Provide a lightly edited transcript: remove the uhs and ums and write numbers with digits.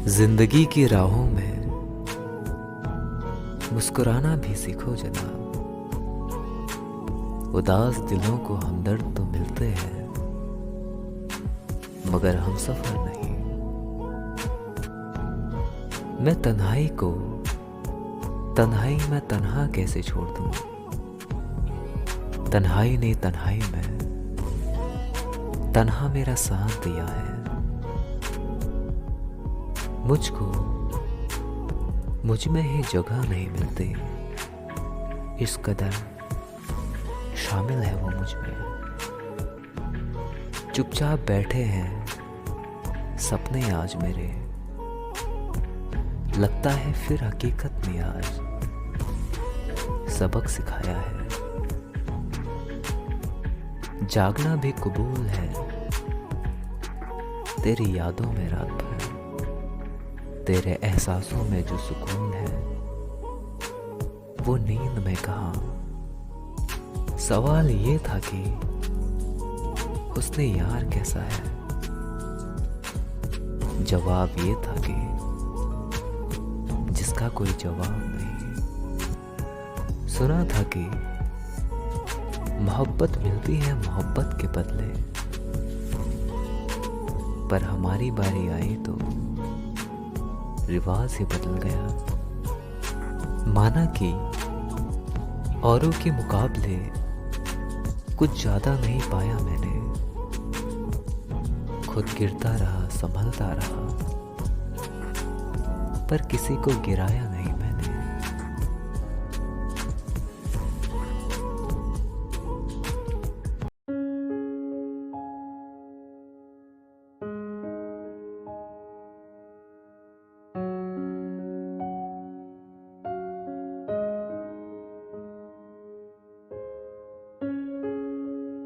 जिंदगी की राहों में मुस्कुराना भी सीखो जनाब। उदास दिलों को हमदर्द तो मिलते हैं, मगर हम सफर नहीं। मैं तन्हाई को तन्हाई में तन्हा कैसे छोड़ दूं। तन्हाई ने तन्हाई में तन्हा मेरा साथ दिया है। मुझको मुझ में ही जगह नहीं मिलती, इस कदर शामिल है वो मुझ में। चुपचाप बैठे हैं सपने आज मेरे, लगता है फिर हकीकत ने आज सबक सिखाया है। जागना भी कबूल है तेरी यादों में रात भर, तेरे एहसासों में जो सुकून है वो नींद में कहाँ। सवाल ये था कि हुस्ने यार कैसा है, जवाब ये था कि जिसका कोई जवाब नहीं। सुना था कि मोहब्बत मिलती है मोहब्बत के बदले, पर हमारी बारी आई तो रिवाज ही बदल गया। माना कि औरों के मुकाबले कुछ ज्यादा नहीं पाया मैंने, खुद गिरता रहा संभलता रहा, पर किसी को गिराया